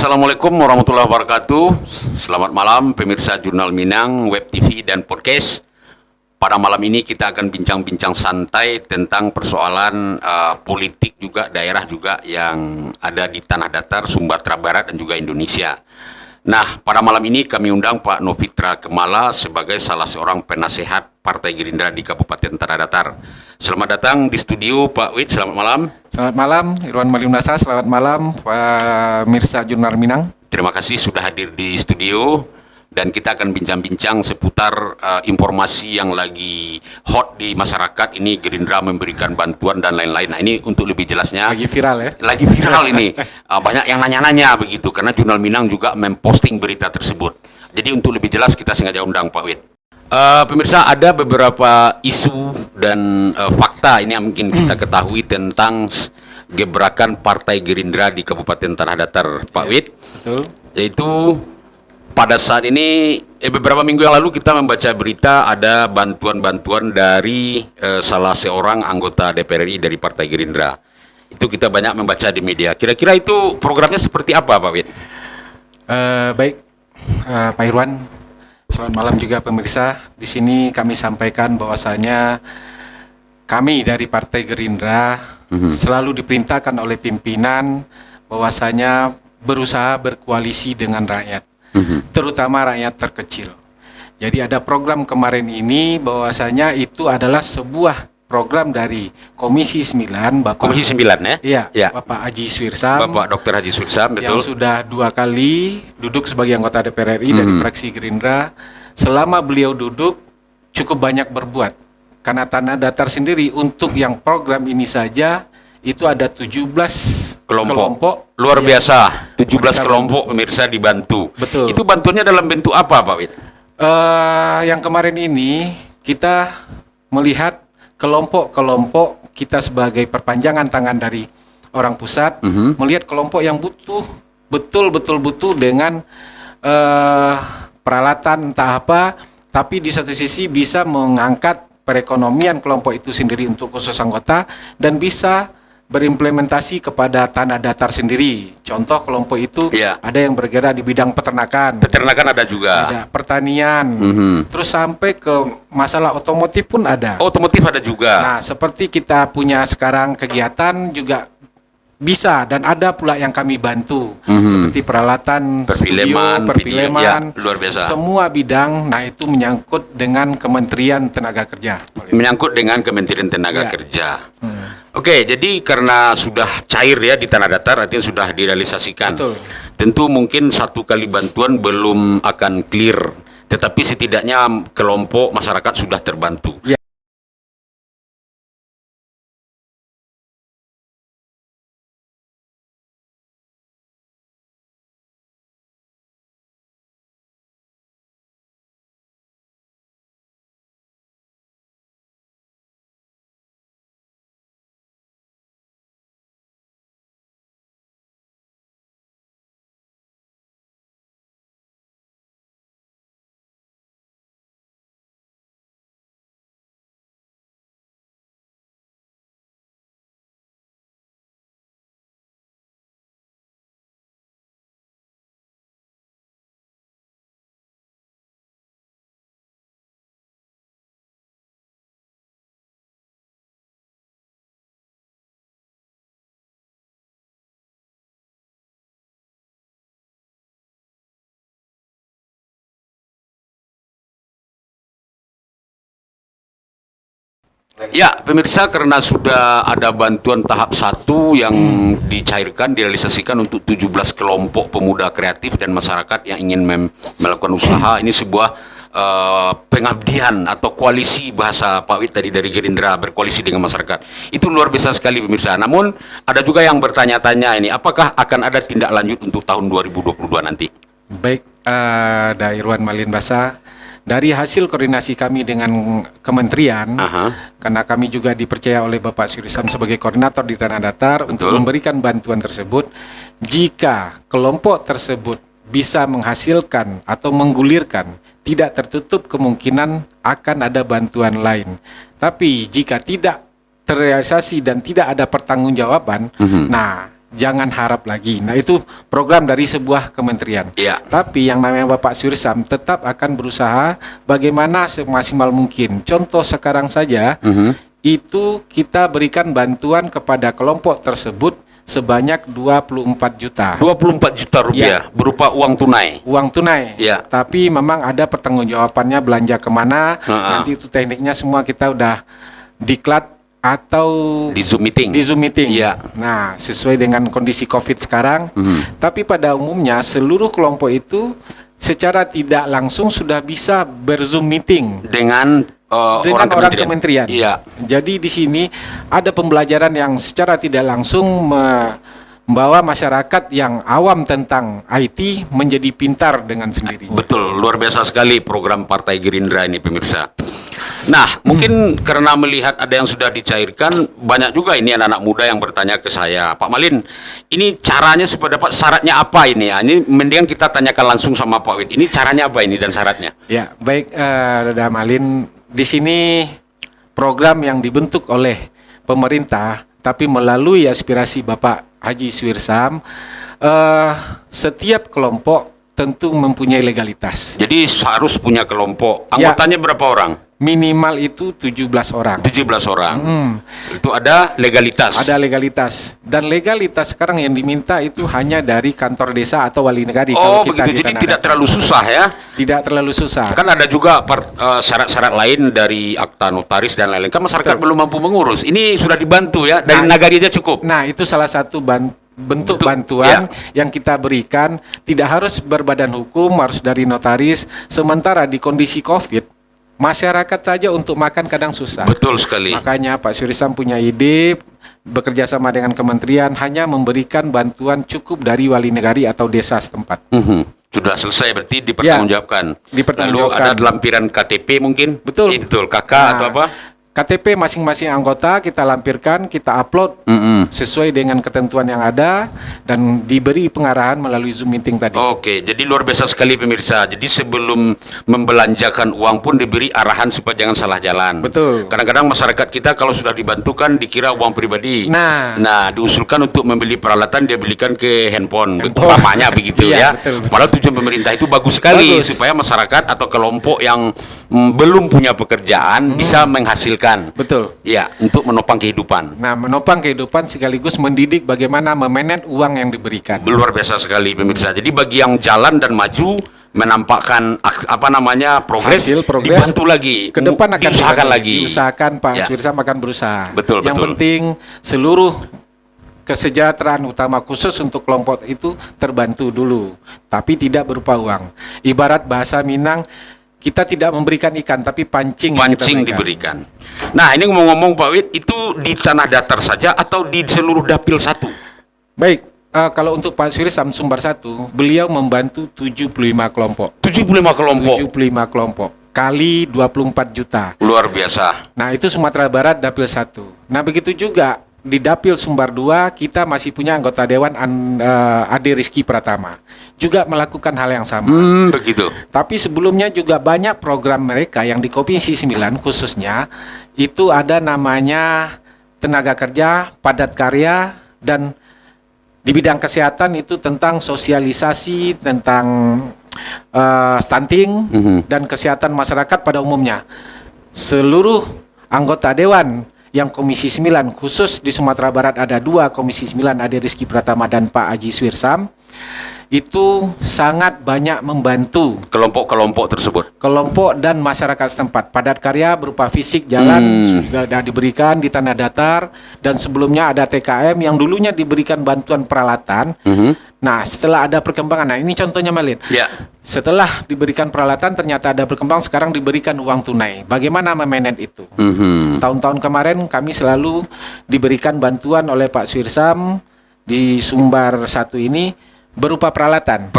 Assalamualaikum warahmatullahi wabarakatuh. Selamat malam pemirsa Jurnal Minang, Web TV dan Podcast. Pada malam ini kita akan bincang-bincang santai tentang persoalan politik juga, daerah juga yang ada di Tanah Datar, Sumatera Barat dan juga Indonesia. Nah, pada malam ini kami undang Pak Novitra Kemala sebagai salah seorang penasehat Partai Gerindra di Kabupaten Tanah Datar. Selamat datang di studio Pak Wid, selamat malam. Selamat malam, Irwan Maliunasa. Selamat malam, Pak Mirsa Jurnal Minang. Terima kasih sudah hadir di studio dan kita akan bincang-bincang seputar informasi yang lagi hot di masyarakat. Ini Gerindra memberikan bantuan dan lain-lain. Nah, ini untuk lebih jelasnya. Lagi viral ya? Lagi viral ini. Banyak yang nanya-nanya begitu karena Jurnal Minang juga memposting berita tersebut. Jadi untuk lebih jelas kita sengaja undang Pak Wid. Pemirsa, ada beberapa isu dan fakta ini yang mungkin kita ketahui tentang gebrakan Partai Gerindra di Kabupaten Tanah Datar, Pak Wid. Betul. Yaitu pada saat ini, beberapa minggu yang lalu kita membaca berita ada bantuan-bantuan dari salah seorang anggota DPR RI dari Partai Gerindra. Itu kita banyak membaca di media. Kira-kira itu programnya seperti apa, Pak Wid? Baik, Pak Irwan. Selamat malam juga pemirsa. Di sini kami sampaikan bahwasanya kami dari Partai Gerindra selalu diperintahkan oleh pimpinan bahwasanya berusaha berkoalisi dengan rakyat, terutama rakyat terkecil. Jadi ada program kemarin ini bahwasanya itu adalah sebuah program dari Komisi 9 Bapak Komisi 9 ya? Iya, Ya. Bapak Haji Suirsam. Bapak Dr. Haji Suirsam, betul. Yang sudah 2 kali duduk sebagai anggota DPR RI dari fraksi Gerindra. Selama beliau duduk cukup banyak berbuat. Karena Tanah Datar sendiri untuk yang program ini saja itu ada 17 kelompok luar biasa. 17 mereka kelompok pemirsa dibantu. Betul. Itu bantuannya dalam bentuk apa, Pak Wid? Yang kemarin ini kita melihat kelompok-kelompok kita sebagai perpanjangan tangan dari orang pusat, melihat kelompok yang butuh, betul-betul butuh dengan peralatan entah apa, tapi di satu sisi bisa mengangkat perekonomian kelompok itu sendiri untuk khusus anggota dan bisa berimplementasi kepada Tanah Datar sendiri. Contoh kelompok itu ada yang bergerak di bidang peternakan. Peternakan ada juga. Ada pertanian. Terus sampai ke masalah otomotif pun ada. Otomotif ada juga. Nah, seperti kita punya sekarang kegiatan juga bisa dan ada pula yang kami bantu seperti peralatan Perfilman, perfilman, video, ya, luar biasa. Semua bidang. Nah, itu menyangkut dengan Kementerian Tenaga Kerja. Menyangkut dengan Kementerian Tenaga Kerja. Oke, jadi karena sudah cair ya di Tanah Datar, artinya sudah direalisasikan. Betul. Tentu mungkin satu kali bantuan belum akan clear, tetapi setidaknya kelompok masyarakat sudah terbantu. Ya. Ya, pemirsa, karena sudah ada bantuan tahap 1 yang dicairkan, direalisasikan untuk 17 kelompok pemuda kreatif dan masyarakat yang ingin melakukan usaha. Ini sebuah pengabdian atau koalisi bahasa Pak Wid tadi dari Gerindra, berkoalisi dengan masyarakat. Itu luar biasa sekali pemirsa. Namun ada juga yang bertanya-tanya ini, apakah akan ada tindak lanjut untuk tahun 2022 nanti? Baik, Irwan Maliunasa. Dari hasil koordinasi kami dengan kementerian, karena kami juga dipercaya oleh Bapak Suirsam sebagai koordinator di Tanah Datar untuk memberikan bantuan tersebut, jika kelompok tersebut bisa menghasilkan atau menggulirkan, tidak tertutup kemungkinan akan ada bantuan lain. Tapi jika tidak terrealisasi dan tidak ada pertanggungjawaban, nah jangan harap lagi. Nah, itu program dari sebuah kementerian. Iya. Tapi yang namanya Bapak Suirsam tetap akan berusaha bagaimana semaksimal mungkin. Contoh sekarang saja, itu kita berikan bantuan kepada kelompok tersebut sebanyak 24 juta. 24 juta rupiah berupa uang tunai. Uang tunai. Ya. Tapi memang ada pertanggungjawabannya belanja kemana. Nanti itu tekniknya semua kita udah diklat atau Di Zoom meeting. Di Zoom meeting. Iya. Nah, sesuai dengan kondisi COVID sekarang. Tapi pada umumnya seluruh kelompok itu secara tidak langsung sudah bisa ber-Zoom meeting Dengan dengan orang kementerian. Iya. Jadi di sini ada pembelajaran yang secara tidak langsung membawa masyarakat yang awam tentang IT menjadi pintar dengan sendirinya. Betul, luar biasa sekali program Partai Gerindra ini pemirsa. Nah, mungkin karena melihat ada yang sudah dicairkan, banyak juga ini anak-anak muda yang bertanya ke saya, Pak Malin, ini caranya supaya dapat syaratnya apa ini? Ini mendingan kita tanyakan langsung sama Pak Wid. Ini caranya apa ini dan syaratnya? Ya, baik, Dada Malin. Di sini program yang dibentuk oleh pemerintah, tapi melalui aspirasi Bapak Haji Suirsam, setiap kelompok tentu mempunyai legalitas. Jadi harus punya kelompok. Anggotanya berapa orang? Minimal itu 17 orang. 17 orang. Itu ada legalitas. Ada legalitas. Dan legalitas sekarang yang diminta itu hanya dari kantor desa atau wali negari. Oh, begitu. Jadi tidak terlalu susah ya? Tidak terlalu susah. Kan ada juga syarat-syarat lain dari akta notaris dan lain-lain. Kan masyarakat belum mampu mengurus. Ini sudah dibantu ya, dari nagari aja cukup. Nah, itu salah satu bentuk bantuan yang kita berikan. Tidak harus berbadan hukum, harus dari notaris. Sementara di kondisi COVID, masyarakat saja untuk makan kadang susah. Betul sekali. Makanya Pak Suirsam punya ide, bekerja sama dengan kementerian, hanya memberikan bantuan cukup dari wali negari atau desa setempat. Sudah selesai berarti dipertanggungjawabkan. Dipertanggungjawabkan. Lalu ada lampiran KTP mungkin? Betul. Betul. KK atau apa? KTP masing-masing anggota kita lampirkan, kita upload sesuai dengan ketentuan yang ada dan diberi pengarahan melalui Zoom meeting tadi. Oke, jadi luar biasa sekali pemirsa. Jadi sebelum membelanjakan uang pun diberi arahan supaya jangan salah jalan. Betul. Kadang-kadang masyarakat kita kalau sudah dibantukan dikira uang pribadi. Nah, diusulkan untuk membeli peralatan dia belikan ke handphone. Umpamanya begitu Iya, ya. betul. Padahal tujuan pemerintah itu bagus sekali supaya masyarakat atau kelompok yang belum punya pekerjaan bisa menghasilkan. Betul. Ya, untuk menopang kehidupan. Nah, menopang kehidupan sekaligus mendidik bagaimana memanage uang yang diberikan. Luar biasa sekali pemirsa. Jadi bagi yang jalan dan maju menampakkan progres, progres dibantu lagi. Ke depan akan diusahakan lagi. Diusahakan Pak Suirsam akan berusaha. Betul, yang betul. penting seluruh kesejahteraan utama khusus untuk kelompok itu terbantu dulu, tapi tidak berupa uang. Ibarat bahasa Minang, kita tidak memberikan ikan, tapi pancing diberikan. Nah, ini ngomong-ngomong Pak Wid, itu di tanah datar saja atau di seluruh dapil satu? Baik, kalau untuk Pak Suirsam Sumbar 1, beliau membantu 75 kelompok. 75 kelompok? 75 kelompok, kali 24 juta. Luar biasa. Nah, itu Sumatera Barat dapil 1. Nah, begitu juga di Dapil Sumbar 2 kita masih punya anggota dewan Ade Rizky Pratama juga melakukan hal yang sama. Begitu. Tapi sebelumnya juga banyak program mereka yang di Komisi 9 khususnya itu ada namanya tenaga kerja, padat karya, dan di bidang kesehatan itu tentang sosialisasi tentang stunting dan kesehatan masyarakat pada umumnya. Seluruh anggota dewan yang Komisi 9 khusus di Sumatera Barat ada 2 Komisi 9, Ade Rizky Pratama dan Pak Haji Suirsam, itu sangat banyak membantu kelompok-kelompok tersebut. Kelompok dan masyarakat setempat. Padat karya berupa fisik jalan sudah diberikan di tanah datar, dan sebelumnya ada TKM yang dulunya diberikan bantuan peralatan. Nah, setelah ada perkembangan, nah ini contohnya Malin. Ya. Setelah diberikan peralatan ternyata ada perkembangan, sekarang diberikan uang tunai. Bagaimana memanage itu? Tahun-tahun kemarin kami selalu diberikan bantuan oleh Pak Suirsam di Sumbar 1 ini berupa peralatan.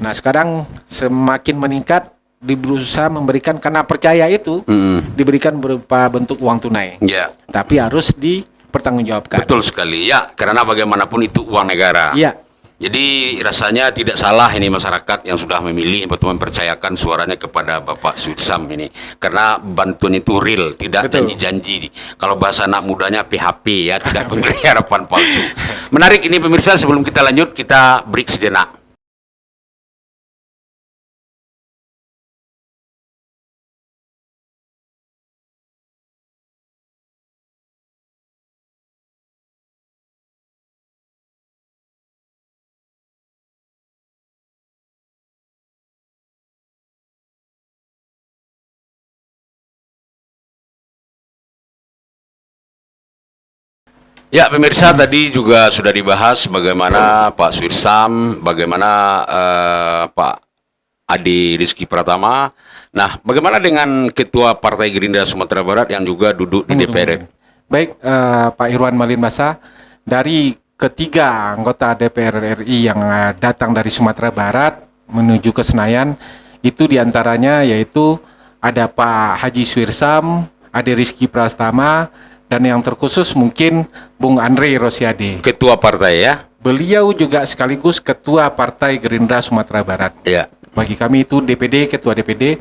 Nah, sekarang semakin meningkat, berusaha memberikan karena percaya itu diberikan berupa bentuk uang tunai. Ya. Tapi harus dipertanggungjawabkan. Betul sekali ya, karena bagaimanapun itu uang negara. Iya. Jadi rasanya tidak salah ini masyarakat yang sudah memilih atau mempercayakan suaranya kepada Bapak Suitsam ini. Karena bantuan itu real, tidak Betul. janji-janji. Kalau bahasa anak mudanya PHP ya, tidak memberi harapan palsu. Menarik ini pemirsa, sebelum kita lanjut, kita break sejenak. Ya, pemirsa tadi juga sudah dibahas bagaimana Pak Suitsam, bagaimana Pak Ade Rizky Pratama. Nah, bagaimana dengan Ketua Partai Gerindra Sumatera Barat yang juga duduk di DPR? Baik, Pak Irwan Malinmasa, dari ketiga anggota DPR RI yang datang dari Sumatera Barat menuju ke Senayan, itu diantaranya yaitu ada Pak Haji Suitsam, Ade Rizky Pratama, dan yang terkhusus mungkin Bung Andre Rosiade. Ketua partai ya? Beliau juga sekaligus Ketua Partai Gerindra Sumatera Barat. Ya. Bagi kami itu DPD, Ketua DPD.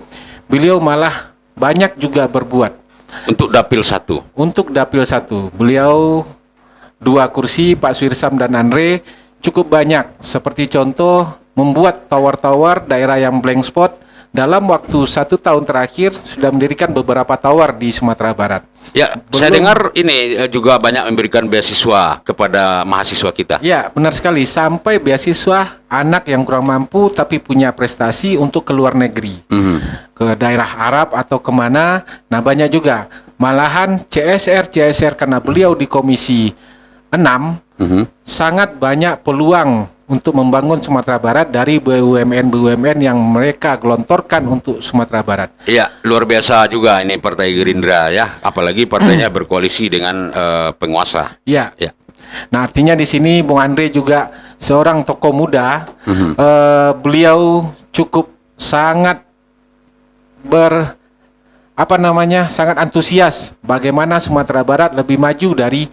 Beliau malah banyak juga berbuat. Untuk Dapil 1. Untuk Dapil 1, beliau 2 kursi, Pak Suitsam dan Andre, cukup banyak. Seperti contoh, membuat tower-tower daerah yang blank spot. Dalam waktu 1 tahun terakhir, sudah mendirikan beberapa tower di Sumatera Barat. Ya, saya dengar ini juga banyak memberikan beasiswa kepada mahasiswa kita. Ya, benar sekali. Sampai beasiswa anak yang kurang mampu tapi punya prestasi untuk ke luar negeri. Ke daerah Arab atau kemana. Nah, banyak juga. Malahan CSR karena beliau di Komisi 6, sangat banyak peluang untuk membangun Sumatera Barat dari BUMN yang mereka gelontorkan untuk Sumatera Barat. Iya, luar biasa juga ini Partai Gerindra ya, apalagi partainya berkoalisi dengan penguasa. Ya. Ya. Nah, artinya di sini Bung Andre juga seorang tokoh muda. Beliau cukup sangat sangat antusias bagaimana Sumatera Barat lebih maju dari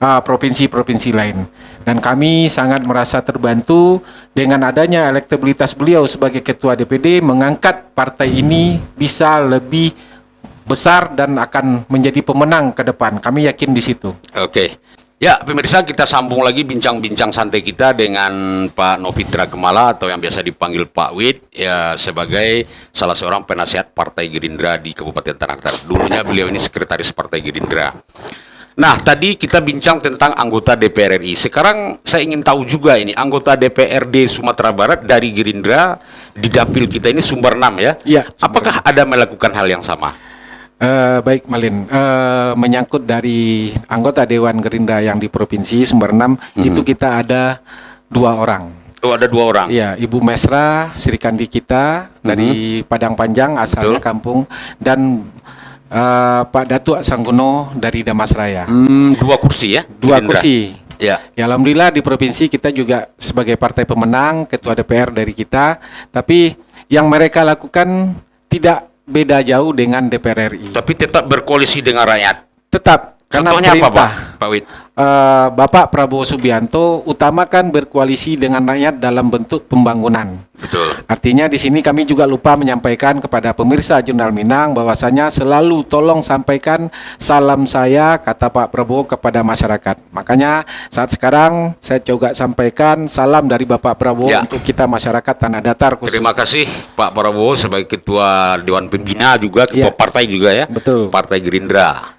provinsi-provinsi lain. Dan kami sangat merasa terbantu dengan adanya elektabilitas beliau sebagai Ketua DPD mengangkat partai ini bisa lebih besar dan akan menjadi pemenang ke depan. Kami yakin di situ. Oke. Ya, pemirsa, kita sambung lagi bincang-bincang santai kita dengan Pak Novitra Kemala atau yang biasa dipanggil Pak Wid ya, sebagai salah seorang penasihat Partai Gerindra di Kabupaten Tanah Datar. Dulunya beliau ini sekretaris Partai Gerindra. Nah, tadi kita bincang tentang anggota DPR RI. Sekarang saya ingin tahu juga ini, anggota DPRD Sumatera Barat dari Gerindra di dapil kita ini sumber 6 ya? Iya. Apakah ada melakukan hal yang sama? Baik, Malin. Menyangkut dari anggota Dewan Gerindra yang di Provinsi Sumber 6, itu kita ada 2 orang. Oh, ada 2 orang? Iya, Ibu Mesra, Srikandi kita, dari Padang Panjang, asalnya kampung, dan Pak Datuk Sanggono dari Damasraya. 2 kursi ya? 2 Gerindra? kursi. Ya. Ya, alhamdulillah di provinsi kita juga sebagai partai pemenang, ketua DPR dari kita, tapi yang mereka lakukan tidak beda jauh dengan DPR RI. Tapi tetap berkoalisi dengan rakyat. Tetap, karena Contohnya apa, perintah Pak Wid? Bapak Prabowo Subianto utamakan berkoalisi dengan rakyat dalam bentuk pembangunan. Betul. Artinya di sini kami juga lupa menyampaikan kepada pemirsa Jurnal Minang bahwasanya selalu tolong sampaikan salam saya, kata Pak Prabowo, kepada masyarakat. Makanya saat sekarang saya juga sampaikan salam dari Bapak Prabowo untuk kita masyarakat Tanah Datar khusus. Terima kasih Pak Prabowo sebagai Ketua Dewan Pembina juga, Ketua Partai juga ya. Betul. Partai Gerindra.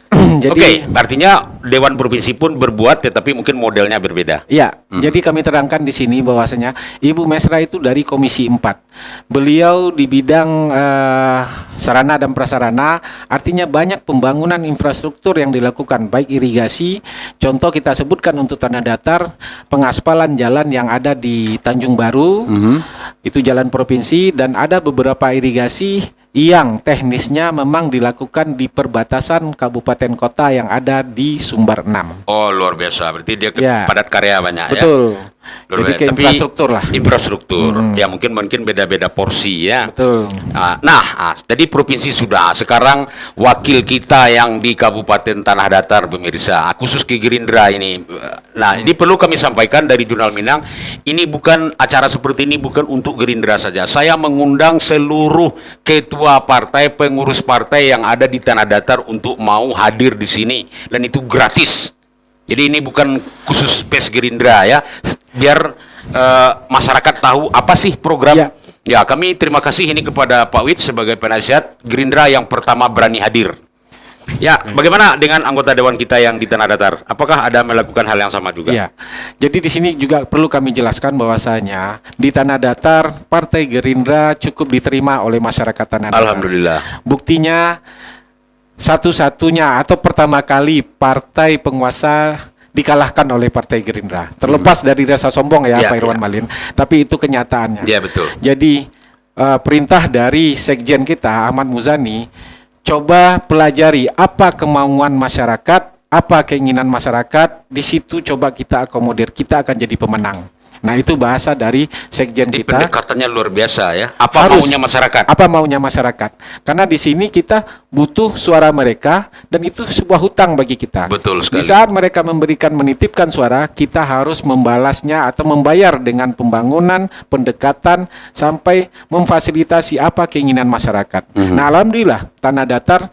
Jadi, Oke, artinya Dewan Provinsi pun berbuat tetapi mungkin modelnya berbeda. ya, jadi kami terangkan di sini bahwasanya Ibu Mesra itu dari Komisi 4. Beliau di bidang sarana dan prasarana, artinya banyak pembangunan infrastruktur yang dilakukan, baik irigasi, contoh kita sebutkan untuk Tanah Datar, pengaspalan jalan yang ada di Tanjung Baru, itu jalan provinsi, dan ada beberapa irigasi yang teknisnya memang dilakukan di perbatasan kabupaten kota yang ada di Sumber 6. Oh, luar biasa. Berarti dia Ya. padat karya banyak ya. Betul. Luar Jadi biasa. ke Tapi infrastruktur lah. Infrastruktur. Ya mungkin beda-beda porsi ya. Betul. Tadi provinsi sudah. Sekarang wakil kita yang di Kabupaten Tanah Datar, pemirsa, khusus ke Gerindra ini. Nah, ini perlu kami sampaikan dari Jurnal Minang. Ini bukan acara seperti ini bukan untuk Gerindra saja. Saya mengundang seluruh ketua partai, pengurus partai yang ada di Tanah Datar untuk mau hadir di sini, dan itu gratis. Jadi ini bukan khusus PES Gerindra ya, biar masyarakat tahu apa sih program. Ya. Ya, kami terima kasih ini kepada Pak Wid sebagai penasihat Gerindra yang pertama berani hadir. Ya, bagaimana dengan anggota dewan kita yang di Tanah Datar? Apakah ada melakukan hal yang sama juga? Ya, jadi di sini juga perlu kami jelaskan bahwasanya di Tanah Datar Partai Gerindra cukup diterima oleh masyarakat Tanah Datar. Alhamdulillah. Buktinya satu-satunya atau pertama kali partai penguasa dikalahkan oleh Partai Gerindra. Terlepas dari rasa sombong ya, Ya, Pak Irwan ya. Malin, tapi itu kenyataannya. Ya, betul. Jadi perintah dari Sekjen kita Ahmad Muzani, coba pelajari apa kemauan masyarakat, apa keinginan masyarakat, di situ coba kita akomodir, kita akan jadi pemenang. Nah, itu bahasa dari Sekjen Jadi kita. pendekatannya luar biasa ya. Apa Harus. maunya masyarakat? Apa maunya masyarakat? Karena di sini kita butuh suara mereka, dan itu sebuah hutang bagi kita. Betul Di sekali. saat mereka menitipkan suara, kita harus membalasnya atau membayar dengan pembangunan, pendekatan, sampai memfasilitasi apa keinginan masyarakat. Nah, alhamdulillah Tanah Datar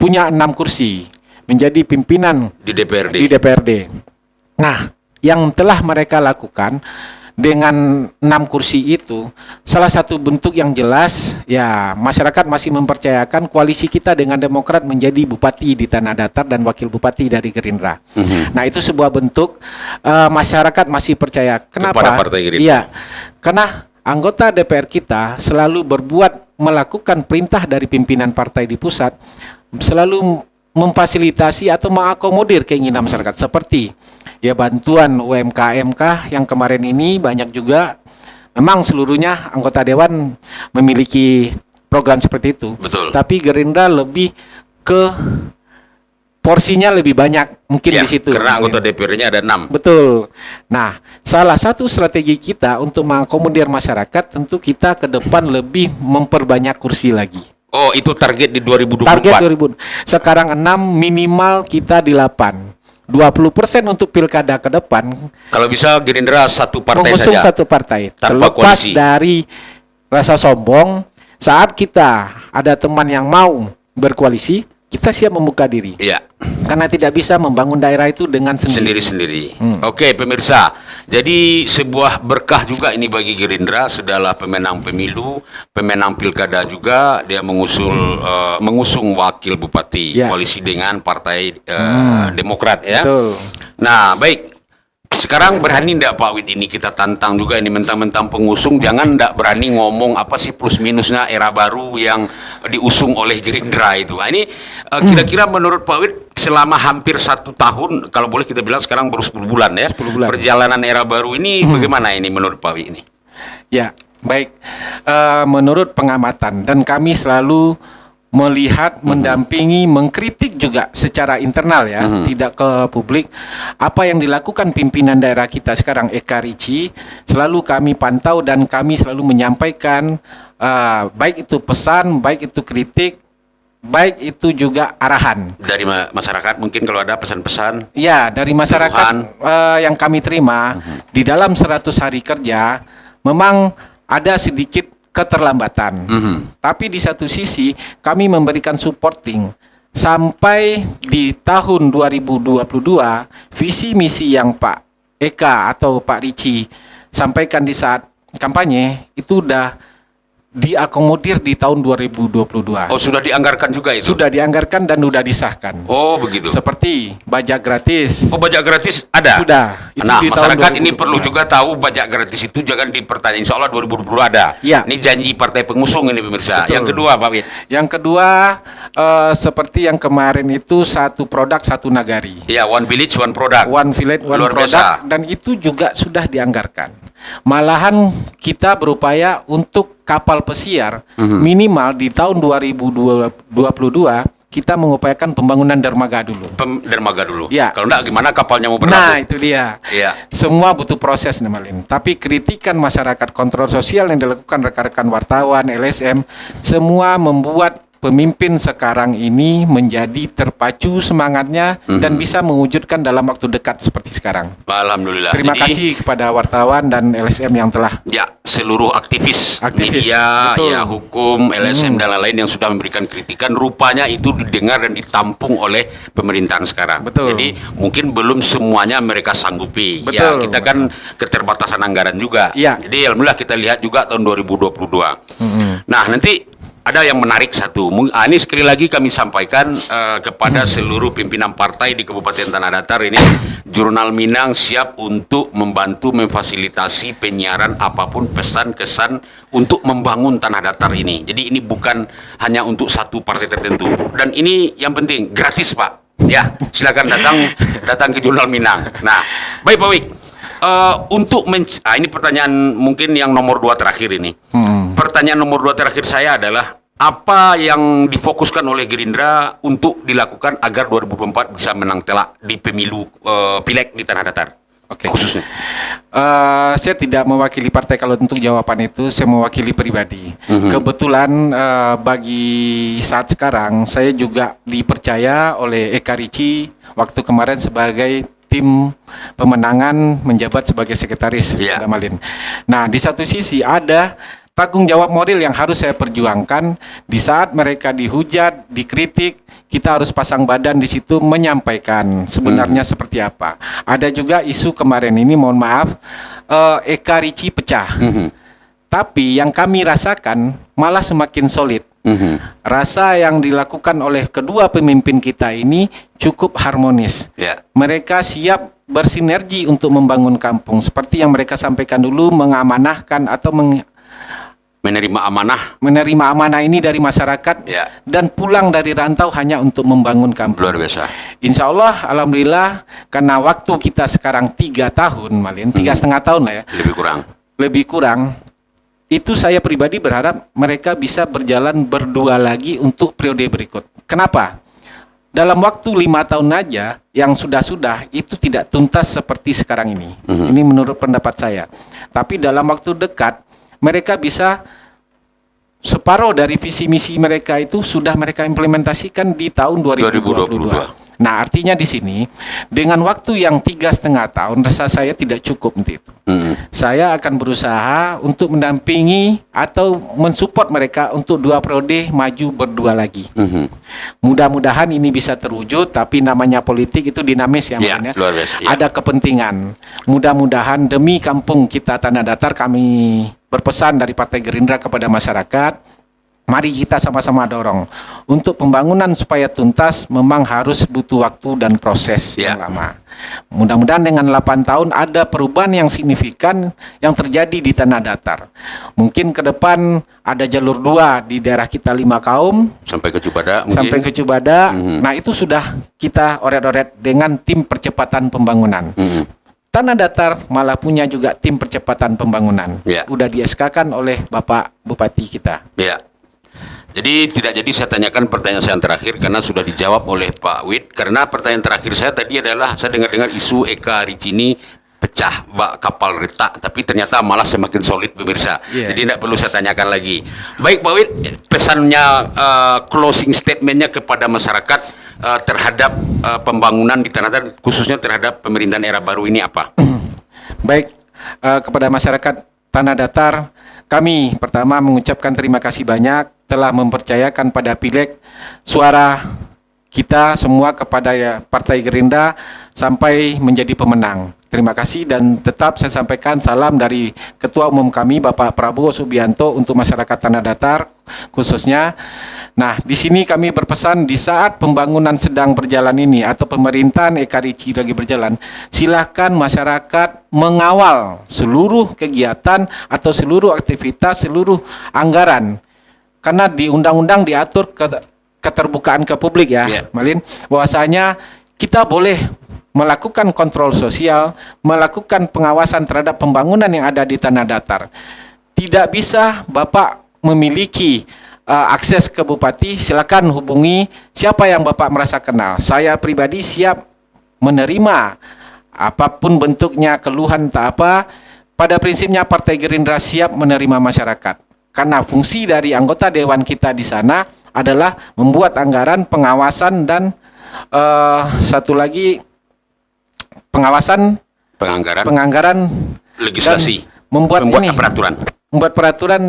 punya 6 kursi menjadi pimpinan Di DPRD. di DPRD. Nah, yang telah mereka lakukan dengan 6 kursi itu, salah satu bentuk yang jelas ya, masyarakat masih mempercayakan koalisi kita dengan Demokrat menjadi bupati di Tanah Datar dan wakil bupati dari Gerindra. Nah, itu sebuah bentuk masyarakat masih percaya. Kenapa? Kepada Partai Gerindra. Iya, karena anggota DPR kita selalu melakukan perintah dari pimpinan partai di pusat, selalu memfasilitasi atau mengakomodir keinginan masyarakat, seperti ya bantuan UMKM yang kemarin ini banyak juga. Memang seluruhnya anggota dewan memiliki program seperti itu. Betul. Tapi Gerindra lebih ke porsinya lebih banyak mungkin Ya, di situ. karena anggota DPR-nya ada 6. Betul. Nah, salah satu strategi kita untuk mengakomodir masyarakat, tentu kita ke depan lebih memperbanyak kursi lagi. Oh, itu target di 2024. Target 2000. Sekarang 6, minimal kita di 8. 20% untuk pilkada ke depan Kalau bisa Gerindra satu partai mengusung saja. satu partai. Tanpa Terlepas koalisi. dari rasa sombong, saat kita ada teman yang mau berkoalisi, kita siap membuka diri. Iya. Karena tidak bisa membangun daerah itu dengan sendiri. Sendiri-sendiri. Oke, pemirsa. Jadi sebuah berkah juga ini bagi Gerindra, sudahlah pemenang pemilu, pemenang pilkada juga, dia mengusung wakil bupati Ya. koalisi dengan partai Demokrat ya. Betul. Nah, baik. Sekarang berani enggak Pak Wid ini kita tantang juga ini, mentang-mentang pengusung, jangan enggak berani ngomong apa sih plus minusnya era baru yang diusung oleh Gerindra itu. Nah, ini kira-kira menurut Pak Wid selama hampir 1 tahun, kalau boleh kita bilang sekarang baru 10 bulan ya, 10 bulan. perjalanan era baru ini bagaimana ini menurut Pak Wid ini? Ya, baik. Menurut pengamatan, dan kami selalu melihat, mendampingi, mengkritik juga secara internal ya, tidak ke publik. Apa yang dilakukan pimpinan daerah kita sekarang, Eka Rici, selalu kami pantau dan kami selalu menyampaikan, baik itu pesan, baik itu kritik, baik itu juga arahan. Dari masyarakat mungkin kalau ada pesan-pesan. Ya, dari masyarakat yang kami terima, di dalam 100 hari kerja, memang ada sedikit keterlambatan. Tapi di satu sisi, kami memberikan supporting. Sampai di tahun 2022, visi misi yang Pak Eka atau Pak Rici sampaikan di saat kampanye, itu udah diakomodir di tahun 2022. Oh, sudah dianggarkan juga itu? Sudah dianggarkan dan sudah disahkan. Oh, begitu. Seperti bajak gratis. Oh, bajak gratis ada? Sudah. Itu Nah, di tahun masyarakat ini 2022. perlu juga tahu bajak gratis itu jangan dipertanyaan. Insya Allah 2020 ada. Ya. Ini janji partai pengusung ini pemirsa. Betul. Yang kedua, Pak Wid. Yang kedua, seperti yang kemarin itu, satu produk satu nagari. Ya, one village, one product. One village, one Luar product, biasa. dan itu juga sudah dianggarkan. Malahan kita berupaya untuk kapal pesiar minimal di tahun 2022 kita mengupayakan pembangunan dermaga dulu. Dermaga dulu. Ya. Kalau enggak gimana kapalnya mau Nah, berlabuh? itu dia. Iya. Semua butuh proses, Malin. Tapi kritikan masyarakat, kontrol sosial yang dilakukan rekan-rekan wartawan, LSM, semua membuat pemimpin sekarang ini menjadi terpacu semangatnya dan bisa mewujudkan dalam waktu dekat seperti sekarang. Alhamdulillah. Terima Jadi, kasih kepada wartawan dan LSM yang telah ya, seluruh aktivis, Aktivis, media, betul. ya hukum, LSM dan lain-lain yang sudah memberikan kritikan, rupanya itu didengar dan ditampung oleh pemerintahan sekarang. Betul. Jadi mungkin belum semuanya mereka sanggupi. Ya, Betul, kita kan keterbatasan anggaran juga. Iya. Jadi alhamdulillah kita lihat juga tahun 2022. Nah, nanti ada yang menarik satu. Ini sekali lagi kami sampaikan kepada seluruh pimpinan partai di Kabupaten Tanah Datar ini, Jurnal Minang siap untuk membantu memfasilitasi penyiaran apapun pesan kesan untuk membangun Tanah Datar ini. Jadi ini bukan hanya untuk satu partai tertentu. Dan ini yang penting gratis, Pak. Ya, silakan datang ke Jurnal Minang. Nah, baik Pak Wik. Ini pertanyaan mungkin yang nomor 2 terakhir ini. Pertanyaan nomor 2 terakhir saya adalah apa yang difokuskan oleh Gerindra untuk dilakukan agar 2024 bisa menang telak di pemilu pileg di Tanah Datar? Oke. Khususnya. Saya tidak mewakili partai kalau untuk jawaban itu, saya mewakili pribadi. Kebetulan bagi saat sekarang saya juga dipercaya oleh Eka Ricci waktu kemarin sebagai tim pemenangan menjabat sebagai sekretaris Iya. Malin. Nah, di satu sisi ada tanggung jawab moral yang harus saya perjuangkan di saat mereka dihujat, dikritik, kita harus pasang badan di situ menyampaikan sebenarnya seperti apa. Ada juga isu kemarin ini, mohon maaf, Eka Ricci pecah. Tapi yang kami rasakan malah semakin solid. Rasa yang dilakukan oleh kedua pemimpin kita ini cukup harmonis. Ya. Mereka siap bersinergi untuk membangun kampung. Seperti yang mereka sampaikan dulu, mengamanahkan atau Menerima menerima amanah ini dari masyarakat Ya. dan pulang dari rantau hanya untuk membangun kampung. luar biasa. Insya Allah, alhamdulillah, karena waktu kita sekarang 3 tahun, Malin, 3,5 tahun lah ya, lebih kurang. Itu saya pribadi berharap mereka bisa berjalan berdua lagi untuk periode berikut. Kenapa? Dalam waktu 5 tahun aja yang sudah itu tidak tuntas seperti sekarang ini. Ini menurut pendapat saya. Tapi dalam waktu dekat mereka bisa separuh dari visi misi mereka itu sudah mereka implementasikan di tahun 2022. Nah, artinya di sini dengan waktu yang 3,5 tahun rasa saya tidak cukup untuk itu. Saya akan berusaha untuk mendampingi atau mensupport mereka untuk 2 periode maju berdua lagi. Mudah-mudahan ini bisa terwujud, tapi namanya politik itu dinamis ya, Ya, Mas, ya. luar biasa, ya. Ada kepentingan. Mudah-mudahan demi kampung kita Tanah Datar, kami berpesan dari Partai Gerindra kepada masyarakat, mari kita sama-sama dorong untuk pembangunan supaya tuntas. Memang harus butuh waktu dan proses yang lama. Mudah-mudahan dengan 8 tahun ada perubahan yang signifikan yang terjadi di Tanah Datar. Mungkin ke depan ada jalur 2 di daerah kita 5 kaum Sampai ke Cubada mungkin. sampai ke Cubada. Nah, itu sudah kita oret-oret dengan tim percepatan pembangunan. Tanah Datar malah punya juga tim percepatan pembangunan. Ya. Udah di SK-kan oleh Bapak Bupati kita. Ya. Jadi tidak jadi saya tanyakan pertanyaan saya yang terakhir karena sudah dijawab oleh Pak Wid. Karena pertanyaan terakhir saya tadi adalah saya dengar-dengar isu Eka Ricci ini pecah bak kapal retak, tapi ternyata malah semakin solid pemirsa. Yeah. Jadi tidak perlu saya tanyakan lagi. Baik Pak Wid, pesannya closing statementnya kepada masyarakat terhadap pembangunan di Tanah Datar, khususnya terhadap pemerintahan era baru ini apa? Baik, kepada masyarakat Tanah Datar, kami pertama mengucapkan terima kasih banyak telah mempercayakan pada pileg suara kita semua kepada Partai Gerindra sampai menjadi pemenang. Terima kasih dan tetap saya sampaikan salam dari Ketua Umum kami Bapak Prabowo Subianto untuk masyarakat Tanah Datar khususnya. Nah, di sini kami berpesan di saat pembangunan sedang berjalan ini atau pemerintahan Eka Ricci lagi berjalan, silakan masyarakat mengawal seluruh kegiatan atau seluruh aktivitas, seluruh anggaran. Karena di undang-undang diatur keterbukaan ke publik ya, Malin, bahwasanya kita boleh melakukan kontrol sosial, melakukan pengawasan terhadap pembangunan yang ada di Tanah Datar. Tidak bisa Bapak memiliki akses ke Bupati, silakan hubungi siapa yang Bapak merasa kenal. Saya pribadi siap menerima apapun bentuknya, keluhan tak apa. Pada prinsipnya Partai Gerindra siap menerima masyarakat. Karena fungsi dari anggota dewan kita di sana adalah membuat anggaran, pengawasan, dan satu lagi pengawasan penganggaran legislasi, membuat peraturan. Membuat peraturan,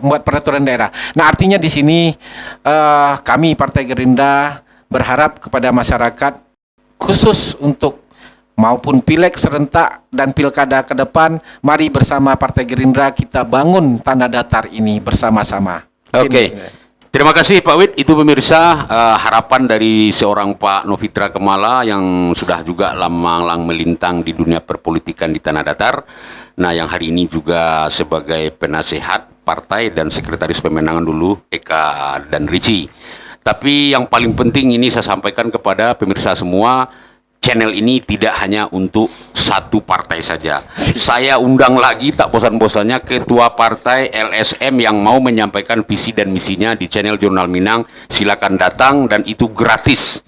membuat peraturan daerah. Nah, artinya di sini kami Partai Gerindra berharap kepada masyarakat, khusus untuk maupun pileg serentak dan pilkada ke depan, mari bersama Partai Gerindra kita bangun tanah datar ini bersama-sama. Oke. Terima kasih Pak Wid. Itu pemirsa harapan dari seorang Pak Novitra Kemala yang sudah juga lama melintang di dunia perpolitikan di tanah datar. Nah, yang hari ini juga sebagai penasehat partai dan sekretaris pemenangan dulu Eka dan Ricci. Tapi yang paling penting ini saya sampaikan kepada pemirsa semua, channel ini tidak hanya untuk satu partai saja. Saya undang lagi tak bosan-bosannya ketua partai LSM yang mau menyampaikan visi dan misinya di channel Jurnal Minang. Silakan datang dan itu gratis.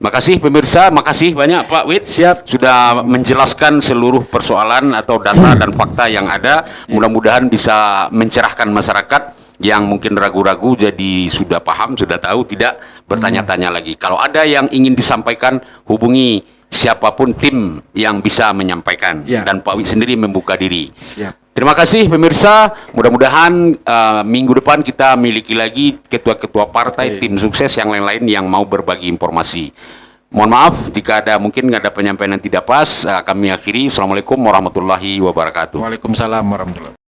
Makasih pemirsa, makasih banyak Pak Wid. Siap. Sudah menjelaskan seluruh persoalan atau data dan fakta yang ada. Mudah-mudahan bisa mencerahkan masyarakat yang mungkin ragu-ragu jadi sudah paham, sudah tahu, tidak bertanya-tanya lagi. Kalau ada yang ingin disampaikan, hubungi siapapun tim yang bisa menyampaikan. Ya. Dan Pak Wid sendiri membuka diri. Siap. Terima kasih pemirsa. Mudah-mudahan minggu depan kita miliki lagi ketua-ketua partai, tim sukses yang lain-lain yang mau berbagi informasi. Mohon maaf jika ada mungkin nggak ada penyampaian yang tidak pas. Kami akhiri. Assalamualaikum warahmatullahi wabarakatuh. Waalaikumsalam warahmatullahi wabarakatuh.